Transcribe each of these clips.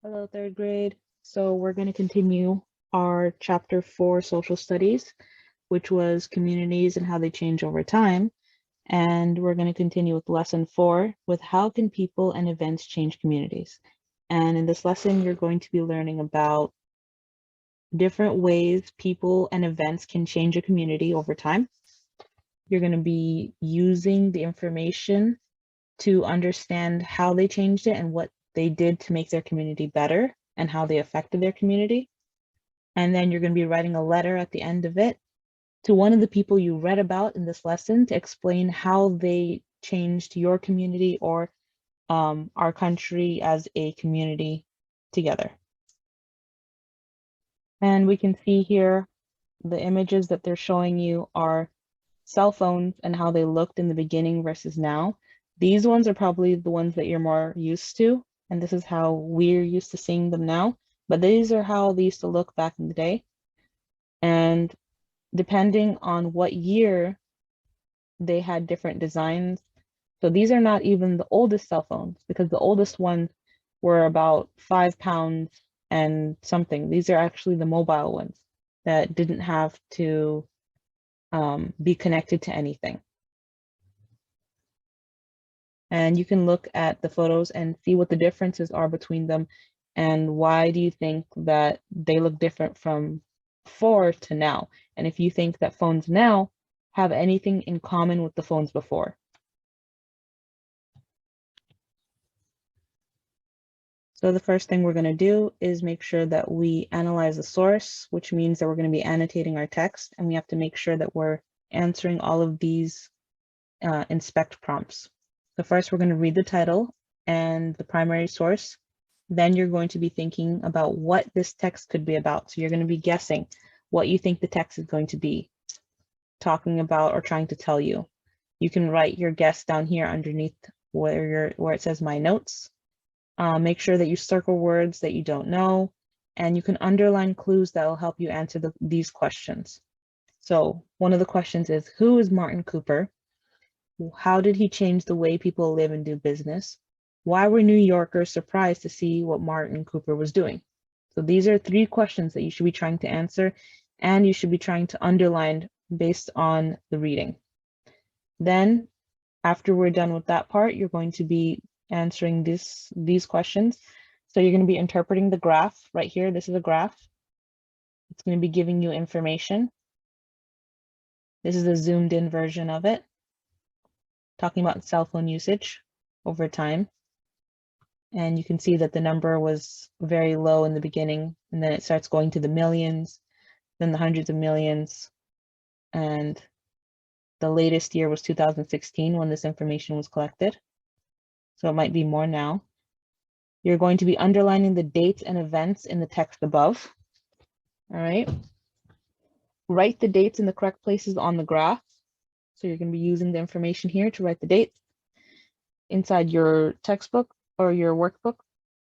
Hello, third grade. So we're going to continue our chapter 4 social studies, which was communities and how they change over time. And we're going to continue with lesson 4 with how can people and events change communities. And in this lesson, you're going to be learning about different ways people and events can change a community over time. You're going to be using the information to understand how they changed it and what they did to make their community better and how they affected their community. And then you're going to be writing a letter at the end of it to one of the people you read about in this lesson to explain how they changed your community or our country as a community together. And we can see here the images that they're showing you are cell phones and how they looked in the beginning versus now. These ones are probably the ones that you're more used to, and this is how we're used to seeing them now, but these are how they used to look back in the day. And depending on what year, they had different designs. So these are not even the oldest cell phones because the oldest ones were about 5 pounds and something. These are actually the mobile ones that didn't have to be connected to anything. And you can look at the photos and see what the differences are between them and why do you think that they look different from before to now. And if you think that phones now have anything in common with the phones before. So the first thing we're going to do is make sure that we analyze the source, which means that we're going to be annotating our text, and we have to make sure that we're answering all of these inspect prompts. So first we're going to read the title and the primary source. Then you're going to be thinking about what this text could be about. So you're going to be guessing what you think the text is going to be talking about or trying to tell you. You can write your guess down here underneath where it says my notes. Make sure that you circle words that you don't know, and you can underline clues that will help you answer these questions. So one of the questions is, who is Martin Cooper? How did he change the way people live and do business? Why were New Yorkers surprised to see what Martin Cooper was doing? So these are 3 questions that you should be trying to answer, and you should be trying to underline based on the reading. Then, after we're done with that part, you're going to be answering these questions. So you're going to be interpreting the graph right here. This is a graph. It's going to be giving you information. This is a zoomed in version of it, talking about cell phone usage over time. And you can see that the number was very low in the beginning, and then it starts going to the millions, then the hundreds of millions. And the latest year was 2016 when this information was collected. So it might be more now. You're going to be underlining the dates and events in the text above. All right. Write the dates in the correct places on the graph. So you're going to be using the information here to write the dates inside your textbook or your workbook,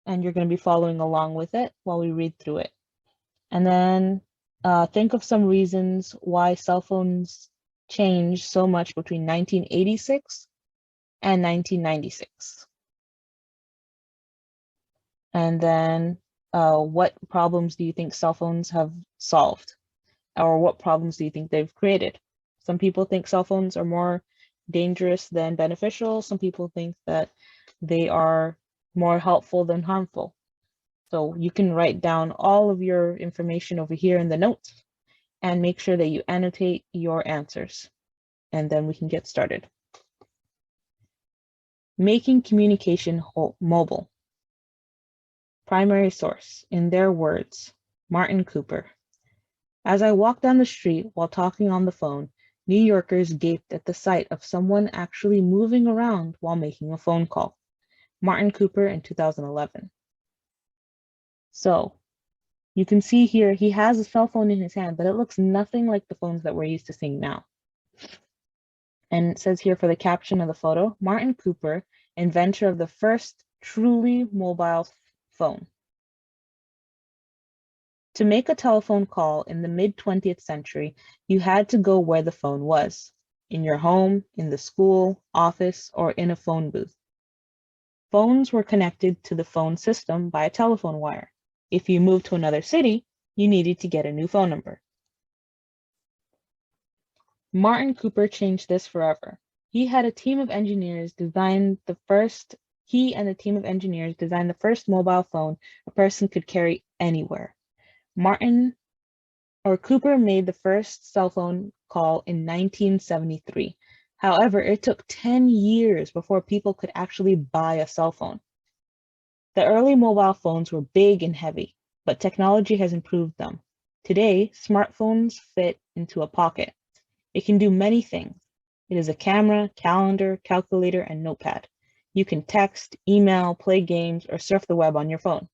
and you're going to be following along with it while we read through it. And then think of some reasons why cell phones changed so much between 1986 and 1996. And then what problems do you think cell phones have solved? Or what problems do you think they've created? Some people think cell phones are more dangerous than beneficial. Some people think that they are more helpful than harmful. So you can write down all of your information over here in the notes and make sure that you annotate your answers. And then we can get started. Making communication mobile. Primary source, in their words, Martin Cooper. As I walked down the street while talking on the phone, New Yorkers gaped at the sight of someone actually moving around while making a phone call. Martin Cooper in 2011. So you can see here, he has a cell phone in his hand, but it looks nothing like the phones that we're used to seeing now. And it says here for the caption of the photo, Martin Cooper, inventor of the first truly mobile phone. To make a telephone call in the mid-20th century, you had to go where the phone was, in your home, in the school, office, or in a phone booth. Phones were connected to the phone system by a telephone wire. If you moved to another city, you needed to get a new phone number. Martin Cooper changed this forever. He and a team of engineers designed the first mobile phone a person could carry anywhere. Cooper made the first cell phone call in 1973. However, it took 10 years before people could actually buy a cell phone. The early mobile phones were big and heavy, but technology has improved them. Today, smartphones fit into a pocket. It can do many things. It is a camera, calendar, calculator, and notepad. You can text, email, play games, or surf the web on your phone.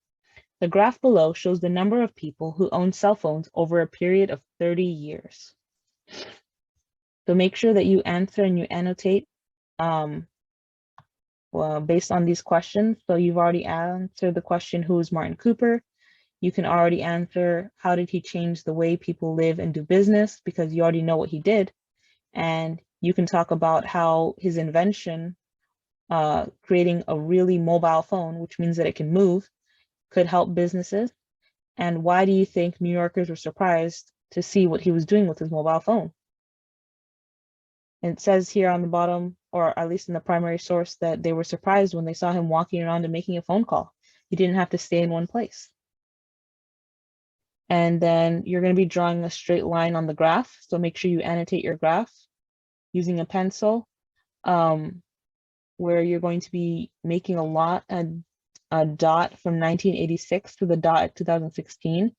The graph below shows the number of people who own cell phones over a period of 30 years. So make sure that you answer and you annotate based on these questions. So you've already answered the question, who is Martin Cooper? You can already answer, how did he change the way people live and do business? Because you already know what he did. And you can talk about how his invention, creating a really mobile phone, which means that it can move, could help businesses. And why do you think New Yorkers were surprised to see what he was doing with his mobile phone? And it says here on the bottom, or at least in the primary source, that they were surprised when they saw him walking around and making a phone call. He didn't have to stay in one place. And then you're going to be drawing a straight line on the graph. So make sure you annotate your graph using a pencil, where you're going to be making a dot from 1986 to the dot at 2016.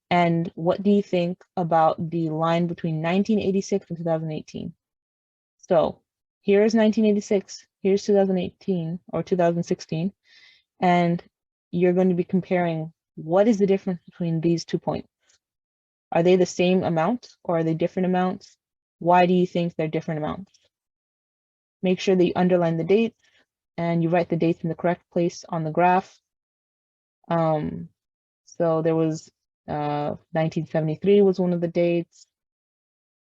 And what do you think about the line between 1986 and 2018? So here's 1986, here's 2018 or 2016, and you're going to be comparing what is the difference between these 2 points. Are they the same amount or are they different amounts? Why do you think they're different amounts? Make sure that you underline the dates and you write the dates in the correct place on the graph. So there was 1973 was one of the dates.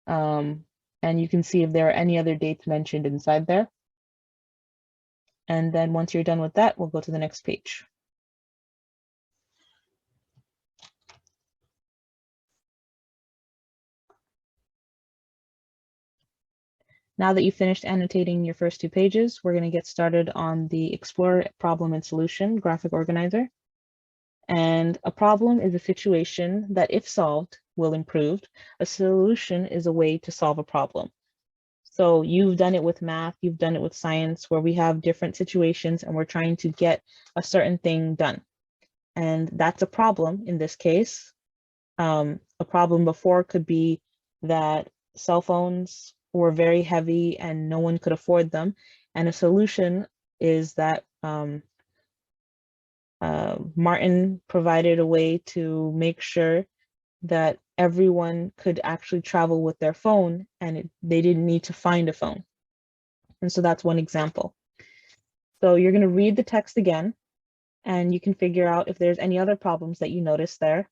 And you can see if there are any other dates mentioned inside there. And then once you're done with that, we'll go to the next page. Now that you've finished annotating your first 2 pages, we're going to get started on the Explore Problem and Solution graphic organizer. And a problem is a situation that, if solved, will improve. A solution is a way to solve a problem. So you've done it with math, you've done it with science, where we have different situations and we're trying to get a certain thing done. And that's a problem in this case. A problem before could be that cell phones were very heavy and no one could afford them. And a solution is that Martin provided a way to make sure that everyone could actually travel with their phone and they didn't need to find a phone. And so that's one example. So you're going to read the text again, and you can figure out if there's any other problems that you notice there.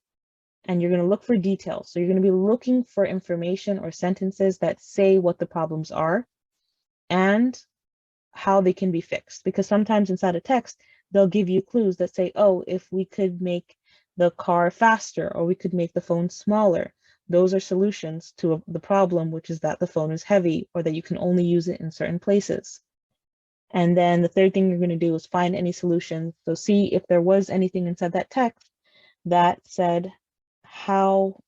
And you're going to look for details. So you're going to be looking for information or sentences that say what the problems are and how they can be fixed. Because sometimes inside a text, they'll give you clues that say, oh, if we could make the car faster, or we could make the phone smaller. Those are solutions to the problem, which is that the phone is heavy or that you can only use it in certain places. And then the third thing you're going to do is find any solutions. So see if there was anything inside that text that said how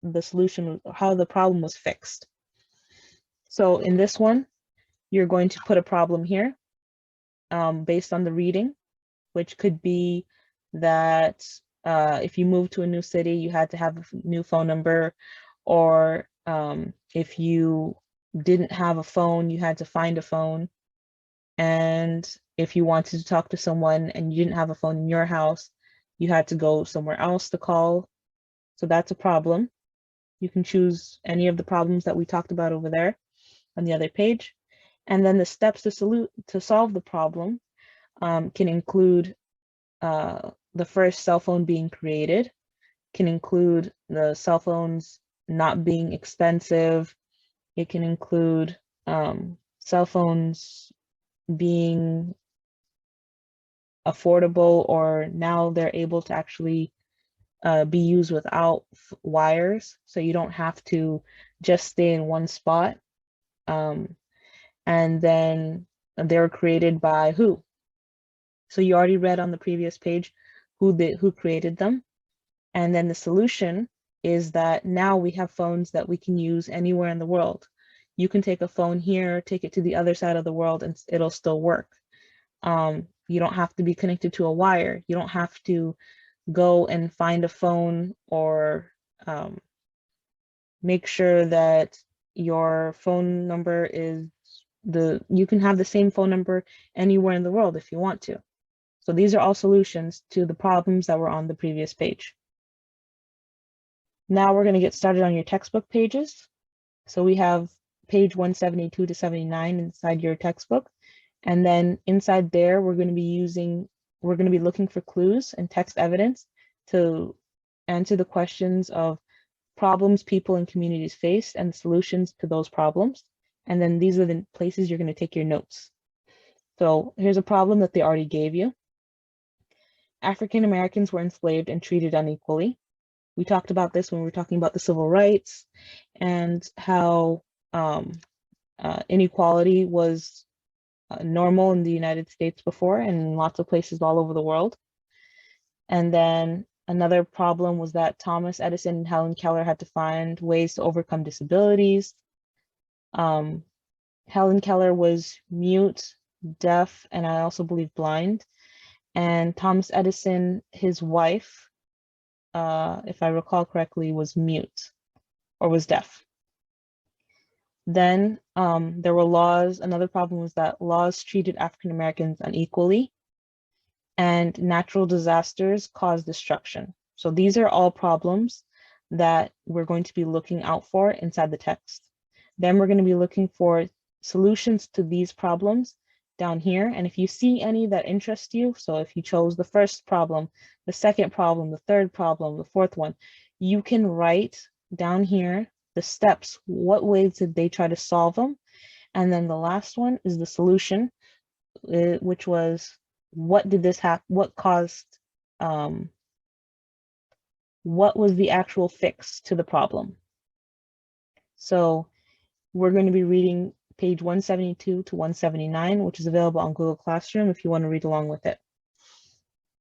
the problem was fixed. So in this one, you're going to put a problem here based on the reading, which could be that if you moved to a new city, you had to have a new phone number, or if you didn't have a phone, you had to find a phone. And if you wanted to talk to someone and you didn't have a phone in your house, you had to go somewhere else to call. So that's a problem. You can choose any of the problems that we talked about over there on the other page. And then the steps to solve the problem can include the first cell phone being created, can include the cell phones not being expensive. It can include cell phones being affordable, or now they're able to actually be used without wires, so you don't have to just stay in one spot. And then they were created by who? So you already read on the previous page who created them. And then the solution is that now we have phones that we can use anywhere in the world. You can take a phone here, take it to the other side of the world, and it'll still work. You don't have to be connected to a wire. You don't have to go and find a phone, or make sure that your phone number is you can have the same phone number anywhere in the world if you want to. So these are all solutions to the problems that were on the previous page. Now we're going to get started on your textbook pages. So we have page 172 to 79 inside your textbook. And then inside there, we're going to be looking for clues and text evidence to answer the questions of problems people and communities face and solutions to those problems. And then these are the places you're going to take your notes. So here's a problem that they already gave you. African Americans were enslaved and treated unequally. We talked about this when we were talking about the civil rights and how inequality was normal in the United States before and in lots of places all over the world. And then another problem was that Thomas Edison and Helen Keller had to find ways to overcome disabilities. Helen Keller was mute, deaf, and I also believe blind. And Thomas Edison, his wife, if I recall correctly, was mute or was deaf. Then there were laws. Another problem was that laws treated African Americans unequally, and natural disasters caused destruction. So these are all problems that we're going to be looking out for inside the text. Then we're going to be looking for solutions to these problems down here. And if you see any that interest you, so if you chose the first problem, the second problem, the third problem, the fourth one, you can write down here the steps. What ways did they try to solve them? And then the last one is the solution, which was what did this happen? What caused, what was the actual fix to the problem? So we're going to be reading page 172 to 179, which is available on Google Classroom if you want to read along with it.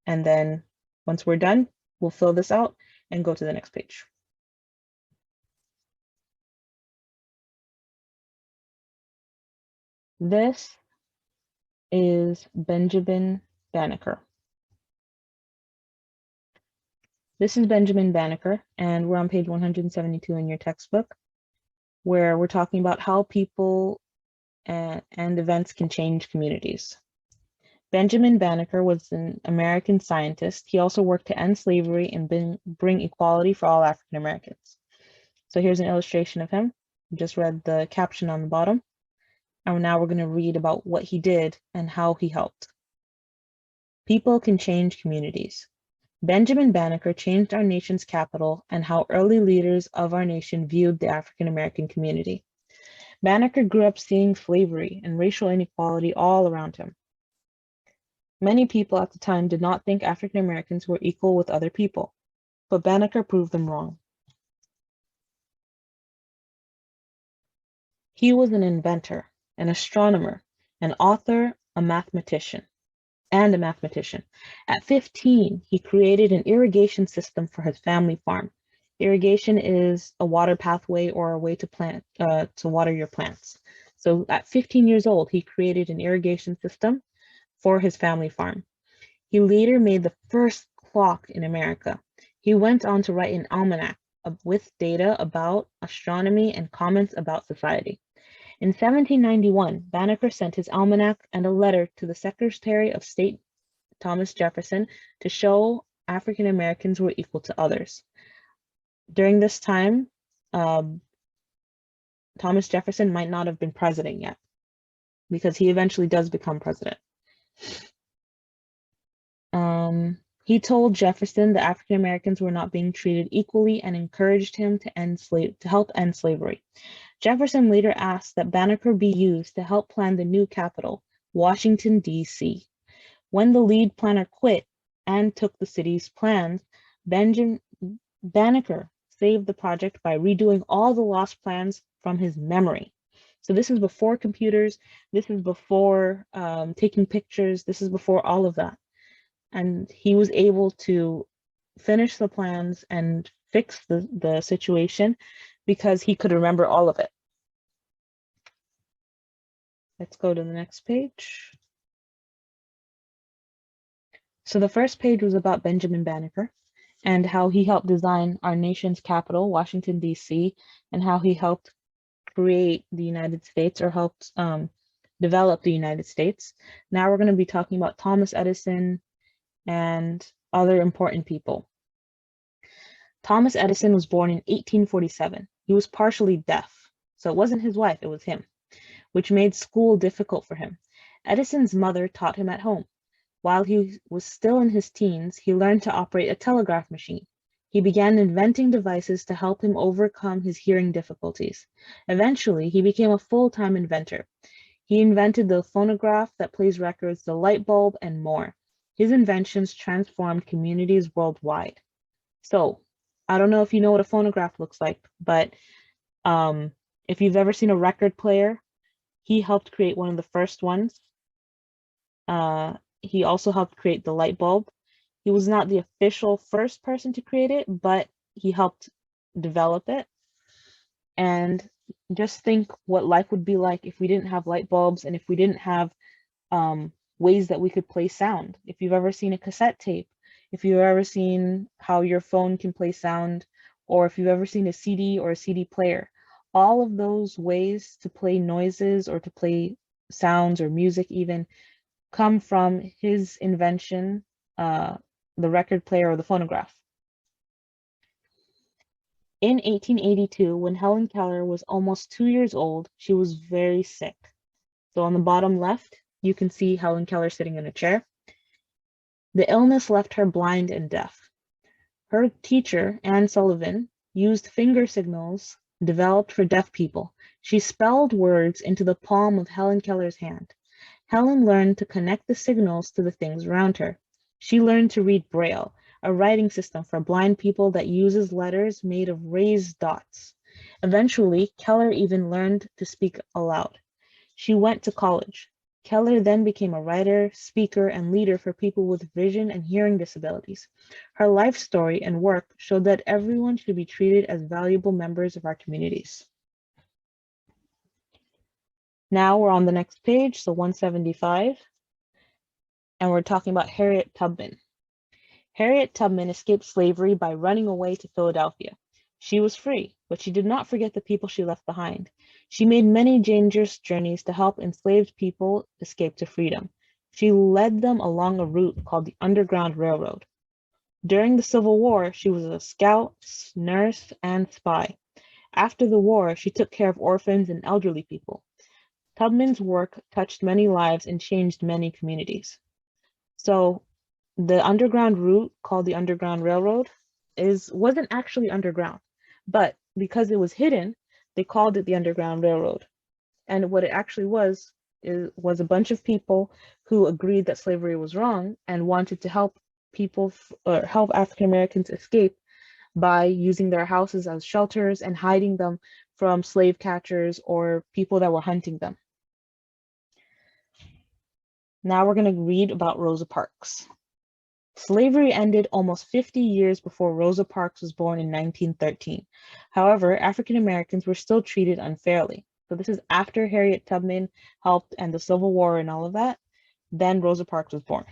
And then once we're done, we'll fill this out and go to the next page. This is Benjamin Banneker. This is Benjamin Banneker, and we're on page 172 in your textbook, where we're talking about how people and events can change communities. Benjamin Banneker was an American scientist. He also worked to end slavery and bring equality for all African Americans. So here's an illustration of him. We just read the caption on the bottom. And now we're going to read about what he did and how he helped. People can change communities. Benjamin Banneker changed our nation's capital and how early leaders of our nation viewed the African American community. Banneker grew up seeing slavery and racial inequality all around him. Many people at the time did not think African Americans were equal with other people, but Banneker proved them wrong. He was an inventor, an astronomer, an author, a mathematician. At 15, he created an irrigation system for his family farm. Irrigation is a water pathway or a way to water your plants. So at 15 years old, he created an irrigation system for his family farm. He later made the first clock in America. He went on to write an almanac with data about astronomy and comments about society. In 1791, Banneker sent his almanac and a letter to the Secretary of State, Thomas Jefferson, to show African Americans were equal to others. During this time, Thomas Jefferson might not have been president yet, because he eventually does become president. He told Jefferson that African Americans were not being treated equally and encouraged him to help end slavery. Jefferson later asked that Banneker be used to help plan the new capital, Washington, D.C. When the lead planner quit and took the city's plans, Benjamin Banneker saved the project by redoing all the lost plans from his memory. So this is before computers, this is before taking pictures, this is before all of that. And he was able to finish the plans and fix the situation because he could remember all of it. Let's go to the next page. So the first page was about Benjamin Banneker and how he helped design our nation's capital, Washington, D.C., and how he helped create the United States, or helped develop the United States. Now we're going to be talking about Thomas Edison and other important people. Thomas Edison was born in 1847. He was partially deaf, so it wasn't his wife, it was him, which made school difficult for him. Edison's mother taught him at home. While he was still in his teens, he learned to operate a telegraph machine. He began inventing devices to help him overcome his hearing difficulties. Eventually, he became a full-time inventor. He invented the phonograph that plays records, the light bulb, and more. His inventions transformed communities worldwide. So, I don't know if you know what a phonograph looks like, but if you've ever seen a record player, he helped create one of the first ones. He also helped create the light bulb. He was not the official first person to create it, but he helped develop it. And just think what life would be like if we didn't have light bulbs and if we didn't have ways that we could play sound. If you've ever seen a cassette tape, if you've ever seen how your phone can play sound, or if you've ever seen a CD or a CD player, all of those ways to play noises or to play sounds or music even come from his invention, the record player or the phonograph. In 1882, when Helen Keller was almost 2 years old, she was very sick. So on the bottom left, you can see Helen Keller sitting in a chair. The illness left her blind and deaf. Her teacher, Anne Sullivan, used finger signals developed for deaf people. She spelled words into the palm of Helen Keller's hand. Helen learned to connect the signals to the things around her. She learned to read Braille, a writing system for blind people that uses letters made of raised dots. Eventually, Keller even learned to speak aloud. She went to college. Keller then became a writer, speaker, and leader for people with vision and hearing disabilities. Her life story and work showed that everyone should be treated as valuable members of our communities. Now we're on the next page, so 175, and we're talking about Harriet Tubman. Harriet Tubman escaped slavery by running away to Philadelphia. She was free, but she did not forget the people she left behind. She made many dangerous journeys to help enslaved people escape to freedom. She led them along a route called the Underground Railroad. During the Civil War, she was a scout, nurse, and spy. After the war, she took care of orphans and elderly people. Tubman's work touched many lives and changed many communities. So the underground route called the Underground Railroad wasn't actually underground, but because it was hidden, they called it the Underground Railroad. And what it actually was a bunch of people who agreed that slavery was wrong and wanted to help people or help African Americans escape by using their houses as shelters and hiding them from slave catchers or people that were hunting them. Now we're going to read about Rosa Parks. Slavery ended almost 50 years before Rosa Parks was born in 1913. However, African Americans were still treated unfairly. So this is after Harriet Tubman helped and the Civil War and all of that. Then Rosa Parks was born.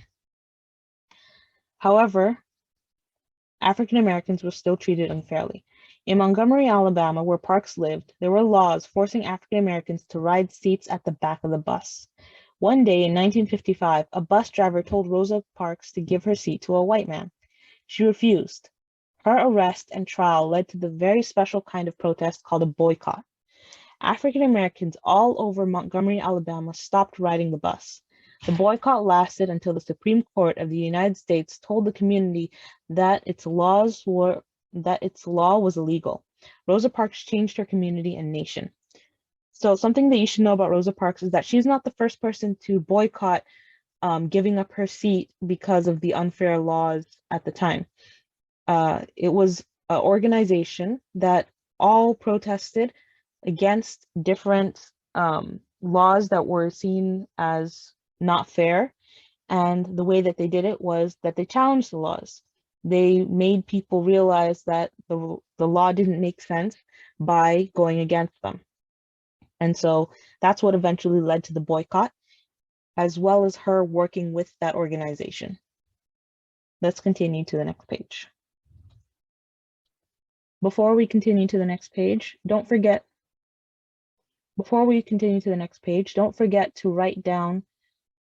However, African Americans were still treated unfairly. In Montgomery, Alabama, where Parks lived, there were laws forcing African Americans to ride seats at the back of the bus. One day in 1955, a bus driver told Rosa Parks to give her seat to a white man. She refused. Her arrest and trial led to the very special kind of protest called a boycott. African Americans all over Montgomery, Alabama stopped riding the bus. The boycott lasted until the Supreme Court of the United States told the community that its law was illegal. Rosa Parks changed her community and nation. So something that you should know about Rosa Parks is that she's not the first person to boycott giving up her seat because of the unfair laws at the time. It was an organization that all protested against different laws that were seen as not fair. And the way that they did it was that they challenged the laws. They made people realize that the law didn't make sense by going against them. And so that's what eventually led to the boycott, as well as her working with that organization. Let's continue to the next page. Before we continue to the next page, don't forget to write down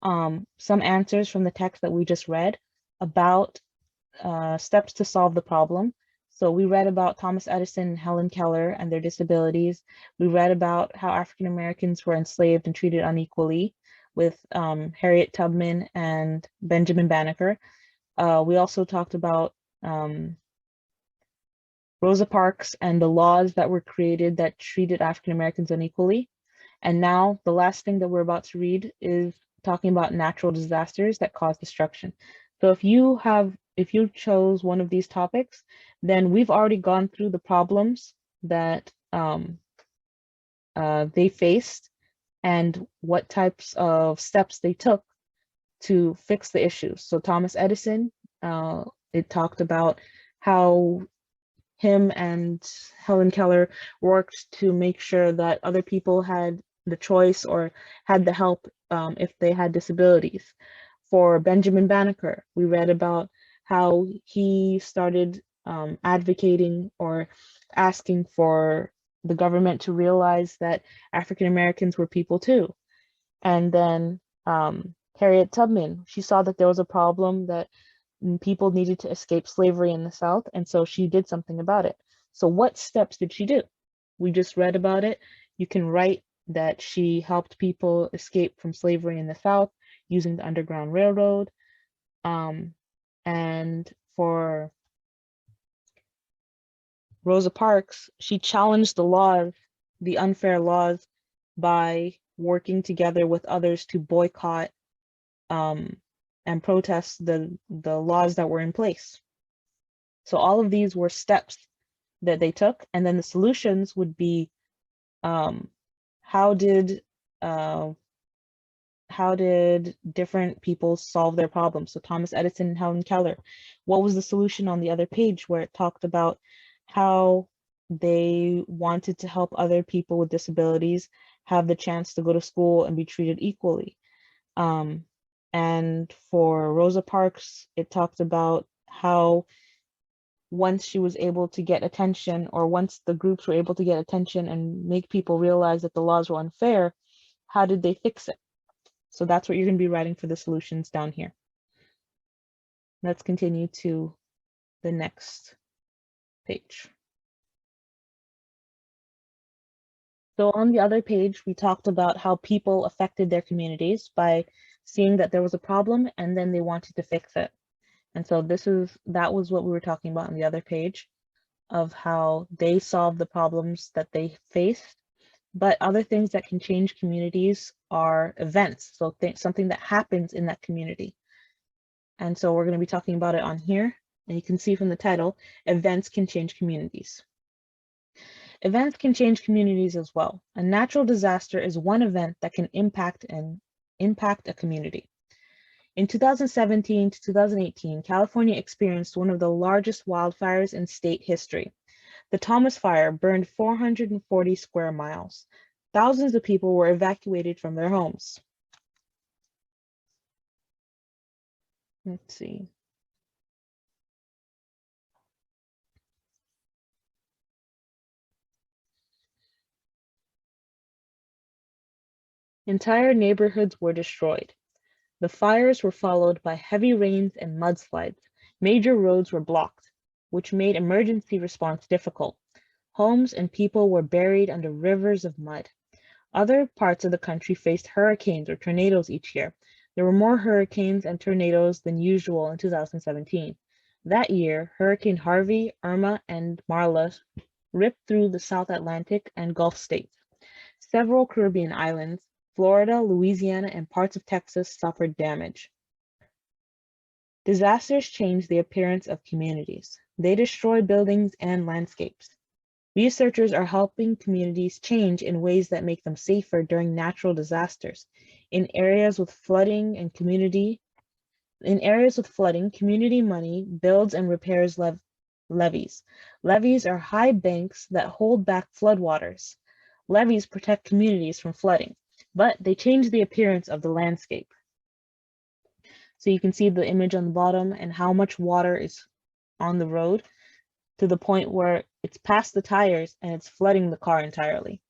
some answers from the text that we just read about steps to solve the problem. So we read about Thomas Edison and Helen Keller and their disabilities. We read about how African Americans were enslaved and treated unequally with Harriet Tubman and Benjamin Banneker. We also talked about Rosa Parks and the laws that were created that treated African Americans unequally. And now the last thing that we're about to read is talking about natural disasters that cause destruction. So if you chose one of these topics, then we've already gone through the problems that they faced and what types of steps they took to fix the issues. So Thomas Edison, it talked about how him and Helen Keller worked to make sure that other people had the choice or had the help if they had disabilities. For Benjamin Banneker, we read about how he started advocating or asking for the government to realize that African Americans were people too. And then Harriet Tubman, she saw that there was a problem that people needed to escape slavery in the South, and so she did something about it. So what steps did she do? We just read about it. You can write that she helped people escape from slavery in the South using the Underground Railroad. And for Rosa Parks, she challenged the laws, the unfair laws, by working together with others to boycott and protest the laws that were in place. So all of these were steps that they took, and then the solutions would be how did different people solve their problems? So Thomas Edison and Helen Keller, what was the solution on the other page where it talked about how they wanted to help other people with disabilities have the chance to go to school and be treated equally? And for Rosa Parks, it talked about how once she was able to get attention, or once the groups were able to get attention and make people realize that the laws were unfair, how did they fix it? So that's what you're going to be writing for the solutions down here. Let's continue to the next page. So on the other page, we talked about how people affected their communities by seeing that there was a problem and then they wanted to fix it. And so that was what we were talking about on the other page, of how they solved the problems that they faced. But other things that can change communities are events. So something that happens in that community. And so we're going to be talking about it on here. And you can see from the title, events can change communities. Events can change communities as well. A natural disaster is one event that can impact a community. In 2017 to 2018, California experienced one of the largest wildfires in state history. The Thomas Fire burned 440 square miles. Thousands of people were evacuated from their homes. Let's see. Entire neighborhoods were destroyed. The fires were followed by heavy rains and mudslides. Major roads were blocked, which made emergency response difficult. Homes and people were buried under rivers of mud. Other parts of the country faced hurricanes or tornadoes each year. There were more hurricanes and tornadoes than usual in 2017. That year, Hurricane Harvey, Irma, and Marla ripped through the South Atlantic and Gulf states. Several Caribbean islands, Florida, Louisiana, and parts of Texas suffered damage. Disasters change the appearance of communities. They destroy buildings and landscapes. Researchers are helping communities change in ways that make them safer during natural disasters. In areas with flooding, community money builds and repairs levees. Levees are high banks that hold back floodwaters. Levees protect communities from flooding, but they change the appearance of the landscape. So you can see the image on the bottom and how much water is on the road to the point where it's past the tires and it's flooding the car entirely.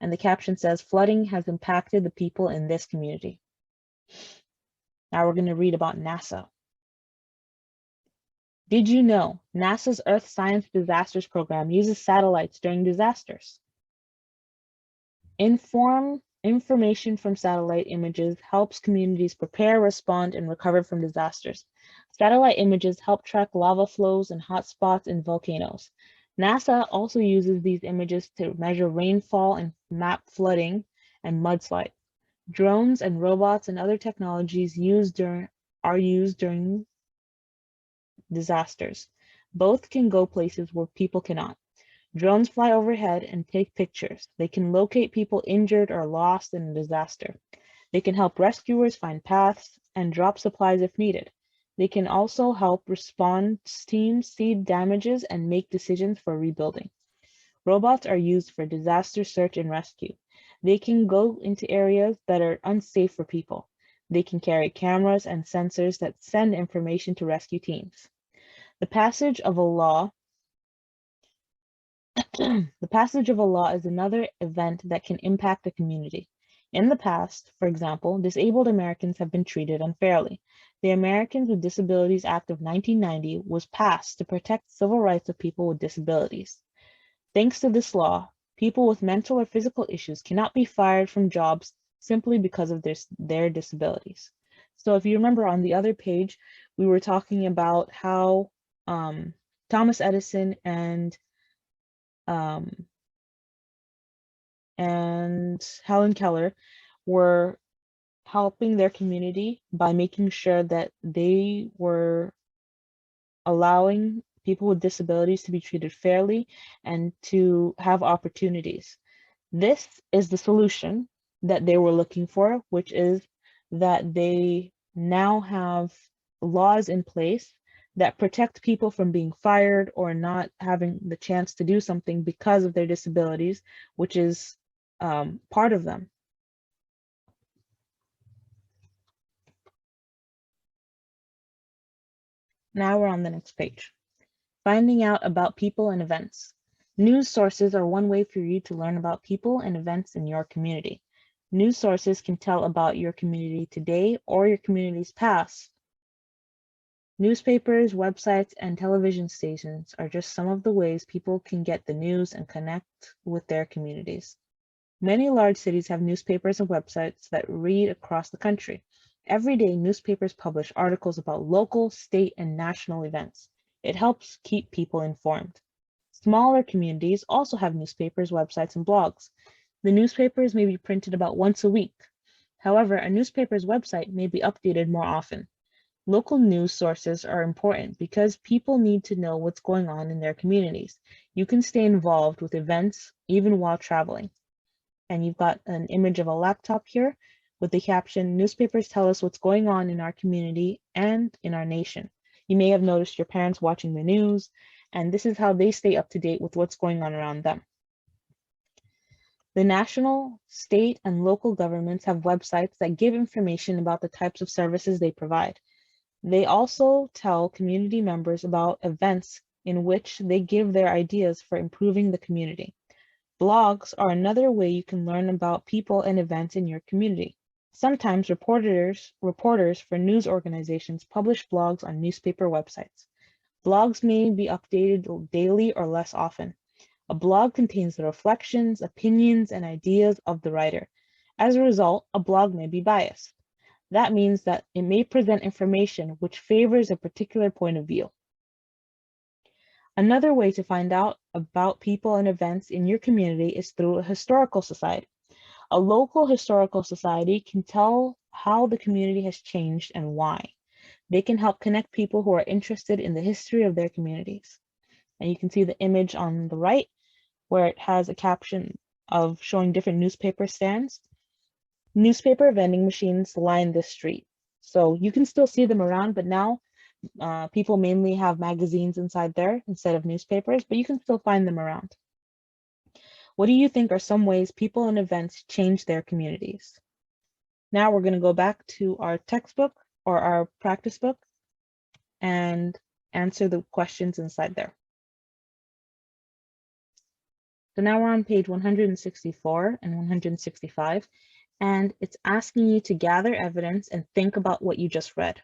And the caption says, flooding has impacted the people in this community. Now we're going to read about NASA. Did you know NASA's Earth Science Disasters Program uses satellites during disasters? Information from satellite images helps communities prepare, respond, and recover from disasters. Satellite images help track lava flows and hotspots in volcanoes. NASA also uses these images to measure rainfall and map flooding and mudslide. Drones and robots and other technologies are used during disasters. Both can go places where people cannot. Drones fly overhead and take pictures. They can locate people injured or lost in a disaster. They can help rescuers find paths and drop supplies if needed. They can also help response teams see damages and make decisions for rebuilding. Robots are used for disaster search and rescue. They can go into areas that are unsafe for people. They can carry cameras and sensors that send information to rescue teams. The passage of a law is another event that can impact a community. In the past, for example, disabled Americans have been treated unfairly. The Americans with Disabilities Act of 1990 was passed to protect civil rights of people with disabilities. Thanks to this law, people with mental or physical issues cannot be fired from jobs simply because of their disabilities. So if you remember on the other page, we were talking about how Thomas Edison and Helen Keller were helping their community by making sure that they were allowing people with disabilities to be treated fairly and to have opportunities. This is the solution that they were looking for, which is that they now have laws in place that protect people from being fired or not having the chance to do something because of their disabilities, which is part of them. Now we're on the next page. Finding out about people and events. News sources are one way for you to learn about people and events in your community. News sources can tell about your community today or your community's past. Newspapers, websites, and television stations are just some of the ways people can get the news and connect with their communities. Many large cities have newspapers and websites that read across the country. Every day, newspapers publish articles about local, state, and national events. It helps keep people informed. Smaller communities also have newspapers, websites, and blogs. The newspapers may be printed about once a week. However, a newspaper's website may be updated more often. Local news sources are important because people need to know what's going on in their communities. You can stay involved with events even while traveling. And you've got an image of a laptop here with the caption, "Newspapers tell us what's going on in our community and in our nation." You may have noticed your parents watching the news, and this is how they stay up to date with what's going on around them. The national, state, and local governments have websites that give information about the types of services they provide. They also tell community members about events in which they give their ideas for improving the community. Blogs are another way you can learn about people and events in your community. Sometimes reporters for news organizations publish blogs on newspaper websites. Blogs may be updated daily or less often. A blog contains the reflections, opinions, and ideas of the writer. As a result, a blog may be biased. That means that it may present information which favors a particular point of view. Another way to find out about people and events in your community is through a historical society. A local historical society can tell how the community has changed and why. They can help connect people who are interested in the history of their communities. And you can see the image on the right where it has a caption of showing different newspaper stands. Newspaper vending machines line this street. So you can still see them around, but now people mainly have magazines inside there instead of newspapers, but you can still find them around. What do you think are some ways people and events change their communities? Now we're going to go back to our textbook or our practice book and answer the questions inside there. So now we're on page 164 and 165, and it's asking you to gather evidence and think about what you just read.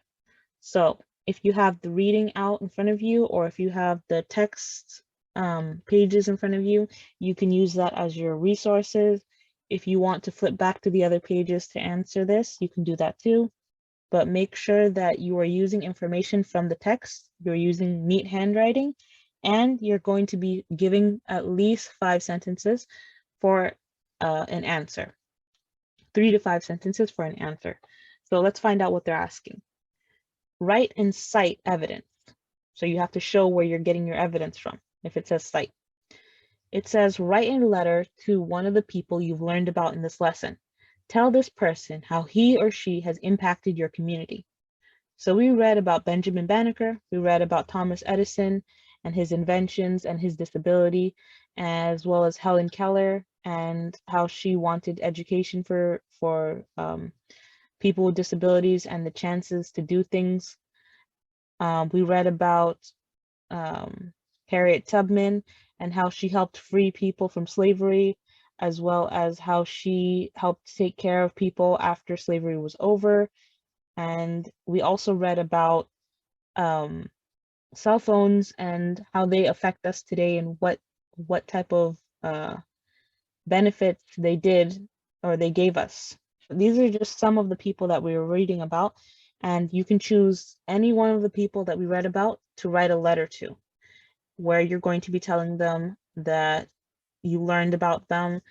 So if you have the reading out in front of you, or if you have the text pages in front of you, you can use that as your resources. If you want to flip back to the other pages to answer this, you can do that too. But make sure that you are using information from the text, you're using neat handwriting, and you're going to be giving at least 5 sentences for an answer. 3 to 5 sentences for an answer. So let's find out what they're asking. Write and cite evidence. So you have to show where you're getting your evidence from, if it says cite. It says, write a letter to one of the people you've learned about in this lesson. Tell this person how he or she has impacted your community. So we read about Benjamin Banneker, we read about Thomas Edison and his inventions and his disability, as well as Helen Keller and how she wanted education for people with disabilities and the chances to do things. We read about Harriet Tubman and how she helped free people from slavery, as well as how she helped take care of people after slavery was over. And we also read about cell phones and how they affect us today and what type of benefits they did or they gave us. These are just some of the people that we were reading about, and you can choose any one of the people that we read about to write a letter to, where you're going to be telling them that you learned about them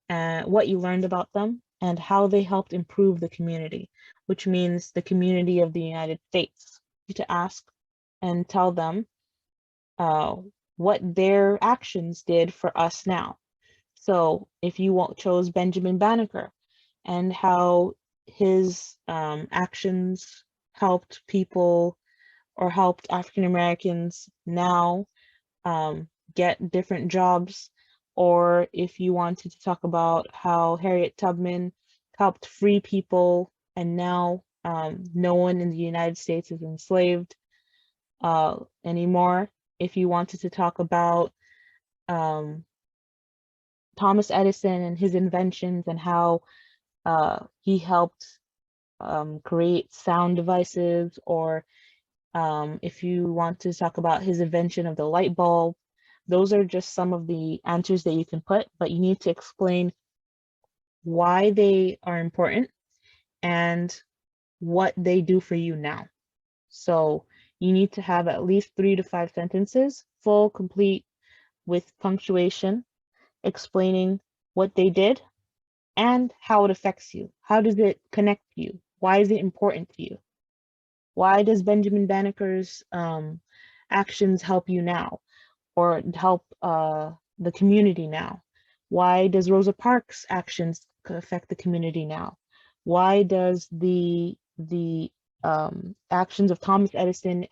and what you learned about them and how they helped improve the community, which means the community of the United States. To ask and tell them what their actions did for us now. So if you chose Benjamin Banneker and how his actions helped people or helped African Americans now get different jobs, or if you wanted to talk about how Harriet Tubman helped free people and now no one in the United States is enslaved anymore. If you wanted to talk about Thomas Edison and his inventions and how he helped create sound devices, or if you want to talk about his invention of the light bulb, those are just some of the answers that you can put, but you need to explain why they are important and what they do for you now. So you need to have at least 3 to 5 sentences, full, complete, with punctuation, explaining what they did and how it affects you. How does it connect to you? Why is it important to you? Why does Benjamin Banneker's actions help you now, or help the community now? Why does Rosa Parks' actions affect the community now? Why does the actions of Thomas Edison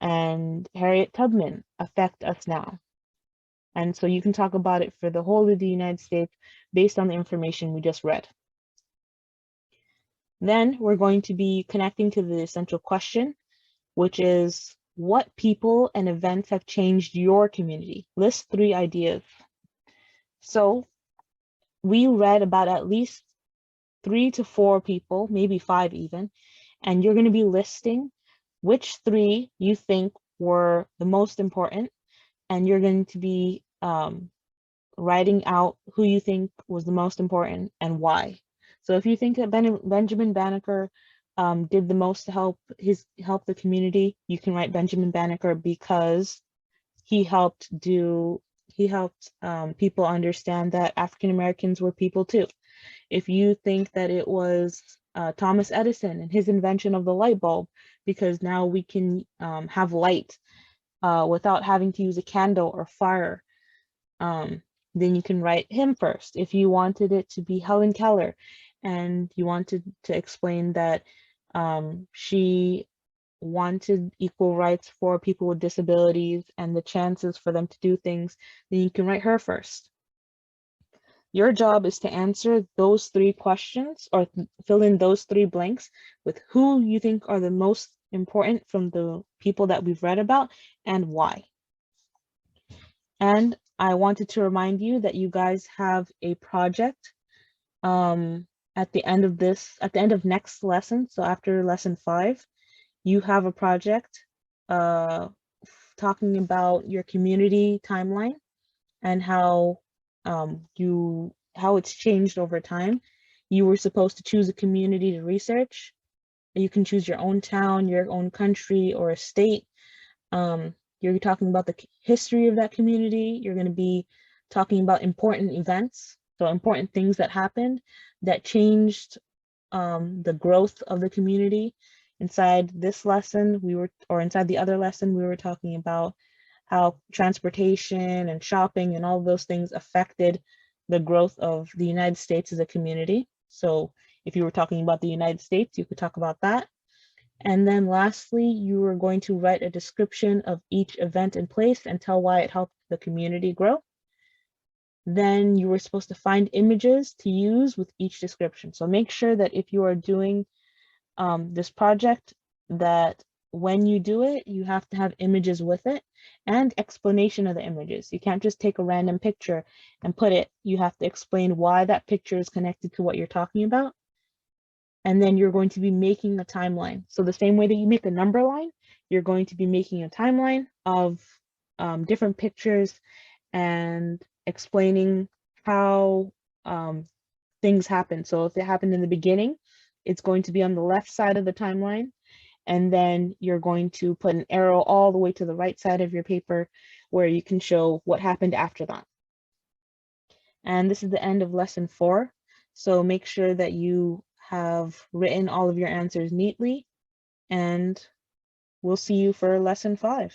and Harriet Tubman affect us now? And so you can talk about it for the whole of the United States based on the information we just read. Then we're going to be connecting to the essential question, which is, what people and events have changed your community? List 3 ideas. So we read about at least 3 to 4 people, maybe 5 even, and you're going to be listing which 3 you think were the most important, and you're going to be writing out who you think was the most important and why. So if you think that Benjamin Banneker did the most to help the community, you can write Benjamin Banneker because he helped he helped people understand that African Americans were people too. If you think that it was Thomas Edison and his invention of the light bulb, because now we can have light without having to use a candle or fire, then you can write him first. If you wanted it to be Helen Keller and you wanted to explain that she wanted equal rights for people with disabilities and the chances for them to do things, then you can write her first. Your job is to answer those 3 questions or fill in those 3 blanks with who you think are the most important from the people that we've read about and why. And I wanted to remind you that you guys have a project at the end of next lesson. So after lesson 5, you have a project talking about your community timeline and how it's changed over time. You were supposed to choose a community to research. You can choose your own town, your own country, or a state. You're talking about the history of that community. You're going to be talking about important events, so important things that happened that changed the growth of the community. Inside this lesson, inside the other lesson, we were talking about how transportation and shopping and all of those things affected the growth of the United States as a community. So if you were talking about the United States, you could talk about that. And then lastly, you were going to write a description of each event and place and tell why it helped the community grow. Then you were supposed to find images to use with each description. So make sure that if you are doing this project, that when you do it, you have to have images with it and explanation of the images. You can't just take a random picture and put it. You have to explain why that picture is connected to what you're talking about. And then you're going to be making a timeline. So the same way that you make a number line, you're going to be making a timeline of different pictures and explaining how things happen. So if it happened in the beginning, it's going to be on the left side of the timeline. And then you're going to put an arrow all the way to the right side of your paper where you can show what happened after that. And this is the end of lesson 4. So make sure that you have written all of your answers neatly, and we'll see you for lesson 5.